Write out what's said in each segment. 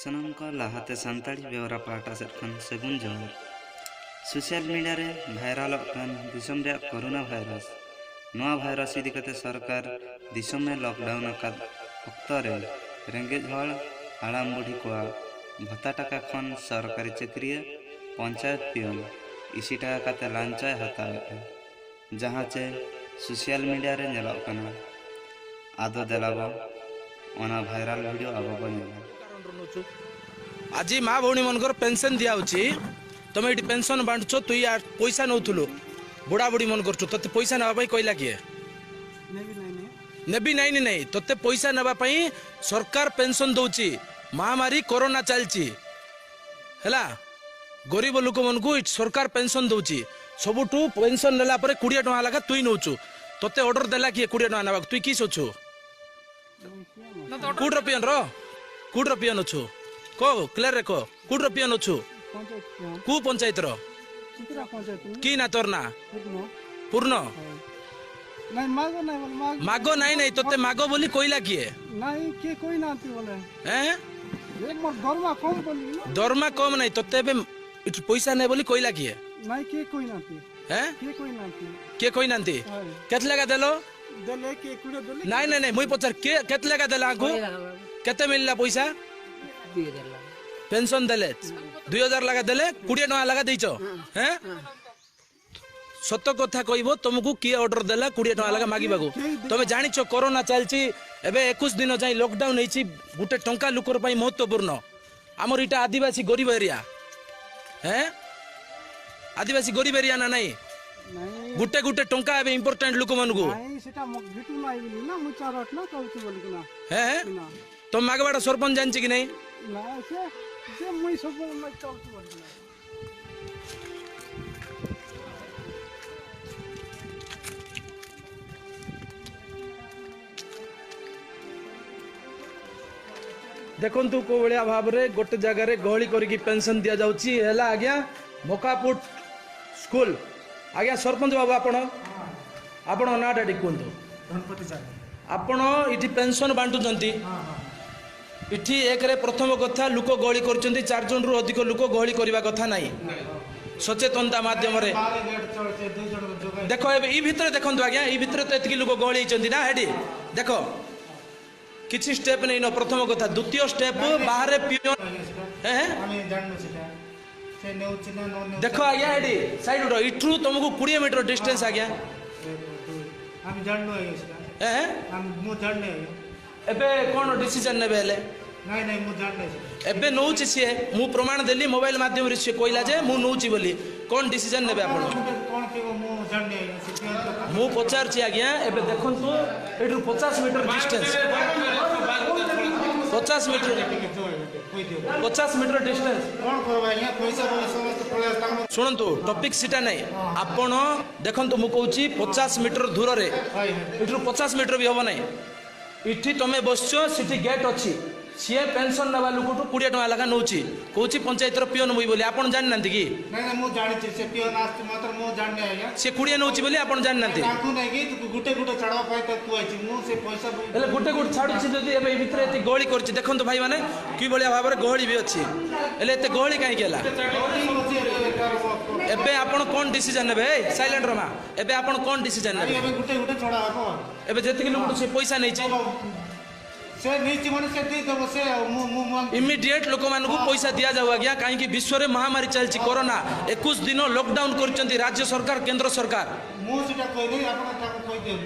सनम को लाहाते सानताड़ी बेवरा पाटा सेटखन सेगुन जोहार सोशल मीडिया रे भाइरल दिसम रे कोरोना भाइरस नवा भाइरस इदी कते सरकार दिसम में लॉकडाउन का अक्तो रे रेंगेज हल हाड़ाम बुढ़ी को भत्ता टाका खन सरकारी चाकरी पंचायत पियन इसी टाका कते लांचाय हतावे जहाँ चे सोशल मीडिया रे नेलो कना आदो देलाबो ओना भाइरल वीडियो आबो बनेला आज माँ भौणी मनकर पेंशन दिया तुम ये पेंशन बांटुच तु पैसा नौलु बुढ़ा बुढ़ी मन कर ते पैसा नापी कहला किए नेबी नाइन नहीं तोते पैसा नापी सरकार पेंशन दौची महामारी कोरोना चलती है गरीब लोक मन को सरकार पेंशन दौची सबुठू पेंशन नेला 20 टका लगा तुई नौचु तोते ऑर्डर देला किए 20 टका नाक तुई किस अच्छु कूट पियन कूट पियन अच्छु को क्लियर को कूट पियन अच्छु कु पंचायत रो की ना तोर ना पूर्ण मागो नहीं नहीं तोते मागो बोली कोइला किए नहीं के कोई नाती बोले हैं एक मोर दरमा कम बोली दरमा कम नहीं तोते बे पैसा नहीं बोली कोइला किए नहीं के कोई नाती हैं के कोई नाती केतले का देलो देले के कुड़े देले नहीं नहीं नहीं मुई पचार के केतले का देला को केते मिलला पैसा पेंशन देले 2000 लगा देले 20 टका लगा देइचो हैं सत्य कथा कहबो तुमको किए ऑर्डर देला 20 टका लगा मागी बागु तुम जानिछो कोरोना चलची एबे 21 दिन जाई लॉकडाउन हेची गुटे टंका लुकर पई महत्वपूर्ण हमर इटा आदिवासी गरीब एरिया हैं आदिवासी गरीब एरिया ना नहीं गुटे गुटे टंका एबे इंपोर्टेंट लोक मन को नहीं सेटा भेटू नाही बोली ना मुचा रट ना कहू बोली ना हैं तुम मागवाड़ा सरपंच जानछि कि नहीं ना से मुई सब मैं कहू बोली ना देखंतु को बलिया भाव रे गोटे जगह रे गहली करिकी पेंशन दिया जाउची हैला आज्ञा मोकापुट स्कूल आज्ञा सरपंच बाबू आपण नाटा टिकंतु गणपति साहब आपण इठी पेंशन बांटुचंती इठी एक रे प्रथम कथा लोक गहली करचंती 4 जन रु अधिक लोक गहली करबा कथा नाही सचेतनता माध्यम रे देखो ए भितर देखंतु आज्ञा ए भितर तो एतकी लोक गहली चंती ना हेडी देखो किछि स्टेप नहीं न प्रथम कथा द्वितीय स्टेप बाहर पियोन हैं देखो आज्ञा हेडी साइड रो इठू तुमको 20 मीटर डिस्टेंस आज्ञा हम जाननो है हैं हम मु जानने एबे कोन डिसीजन नेबे हेले नहीं नहीं मु जानने एबे नौची सी मु प्रमाण देली मोबाइल माध्यम रे से कोइला जे मु नौची बोली कोन डिसीजन नेबे आपण कोन के मु जानने मु पचार छी आज्ञा एबे देखंतु एठू 50 metre distance 50 metre 50 metre distance कोन करबा या पैसा बोले समस्त प्रयास काम सुनंतु टॉपिक सीटा नहीं आपण देखंतु मु कहूची 50 मीटर दूर रे एठू 50 मीटर भी होबो नहीं इठी तमे बसछो सिटी गेट अछि सी पेंशन नवा लोक 20 टका लगा नौची कहूची पंचायत रो पियोन मुई बोली आपण जान नांती की नहीं मु जानि छी से पियोन आस्त मात्र मु जानने आया से 20 नौची बोली आपण जान नांती ताकू नहीं की गुटे गुटे चढ़वा पाई त तू आइछि मु से पैसा एले गुटे गुटे छाडू छी जदी एबे भितर एते गहली करछि देखंतु भाई माने की बलिया भाव रे गहली भी अछि एले एते गहली काई केला एबे आपण कोन डिसीजन नेबे साइलेंट रमा एबे आपण कोन डिसीजन नेबे एबे गुटे गुटे चढ़ा हको एबे जेतिक लोक से पैसा नै छै से नीति मन से दे दबो से मु इमीडिएट लोक मान को पैसा दिया जाऊ आज्ञा काई कि विश्व रे महामारी चलछि कोरोना 21 दिन लॉकडाउन करचंती राज्य सरकार केंद्र सरकार मु सेटा कोइ नै आपण ताको कोइ देउ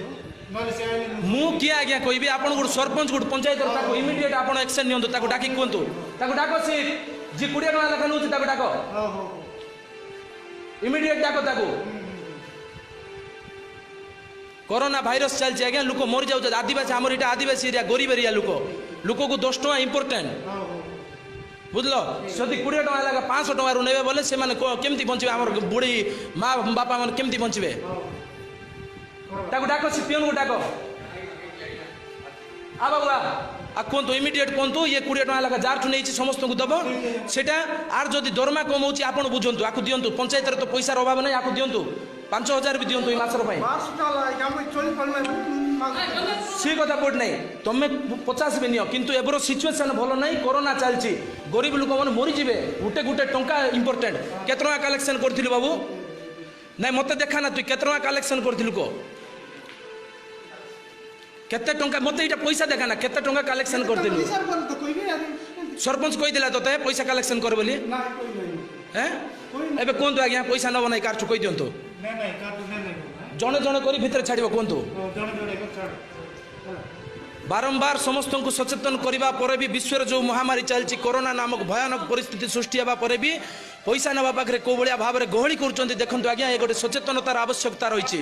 नले से मु किया आज्ञा कहबी आपण गुड सरपंच गुड पंचायत ताको इमीडिएट आपण एक्शन नियंतु ताको डाकी कोंतु ताको डाको से जे 20 टका लखा नउछि ताको डाको हो इमीडिएट डाको ताको कोरोना भाइरस चलछि आज्ञा लोक मरि जाउ आदिवासी हमर इटा आदिवासी एरिया गरीब एरिया लोक को 10 टका इंपोर्टेंट बुझलो जदि 20 टका लगा 500 टका रु नेबे बोले से माने केमती बंचिबे हमर बुढ़ी माँ बापा मन केमती बंचिबे ताको डाको से पियोन को डाको आ बाबा आ कोंतु इमीडिएट कोंतु ये 20 टका लगा जार ठु नेछि समस्त को दबो सेटा आर जदि दरमा कम होछि आपण बुझंतु आकु दियंतु पंचायत रे तो पैसा अभाव नै आकु दियंतु 5000 भी दियंतु ई मासर पई 500 टका हम चोरी पड़ले सी कथा पड़ नहीं तुम 50 भी नियो किंतु एबर सिचुएशन भल नहीं कोरोना चलती गरीब लोक मैंने मरीजे गोटे गोटे टंका इम्पोर्टेंट केत टका कलेक्शन करूँ बाबू नहीं मत देखा ना तु केत टका कलेक्शन करूँ कह केते टंका मत ये पैसा देखा ना केते टंका कलेक्शन करूँ सरपंच कहीदेला तो पैसा कलेक्शन कर बोली हैं एबे कहतु आज्ञा पैसा नब ना कार कही दिंतु जड़े जड़े कर भितर छाड़ कहतु बारंबार समस्त को सचेतन करने पर भी विश्व जो महामारी चलती कोरोना नामक भयानक परिस्थिति सृष्टि होगा पर भी पैसा नवा पाखे कौ भाया भाव में गहली कर देखो आज्ञा ये गोटे सचेतनतार आवश्यकता रही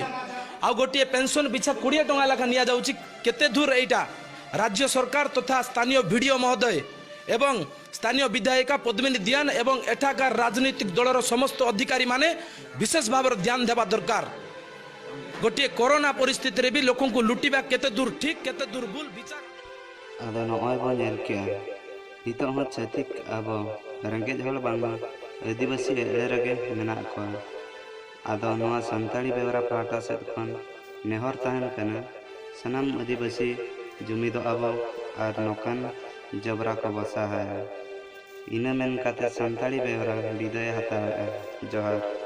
आउ गोटे पेंशन पिछा 20 टंका लेखा नि जाऊँगी केते दूर एटा राज्य सरकार तथा स्थानीय वीडियो महोदय एवं स्थानीय विधायिका पद्मिनी दियान एवं एठाकार राजनीतिक दलर समस्त अधिकारी माने विशेष भाव ध्यान देवा दरकार गोटे कोरोना परिस्थिति रे भी लोगों को लुटिबा केते दूर ठीक केते दूर भूल विचार आदो नॉय बो नेल के हितो हो छतिक अब रंगेज हल बांग आदिवासी एड़े रगे मेना को आदो नवा संताली बेवरा पाटा से खन नेहर तहन कना सनम आदिवासी जुमिद अब और नोकन जबरा को बसा है इना मेन काते संताली बेवरा विदाय हता जोहार।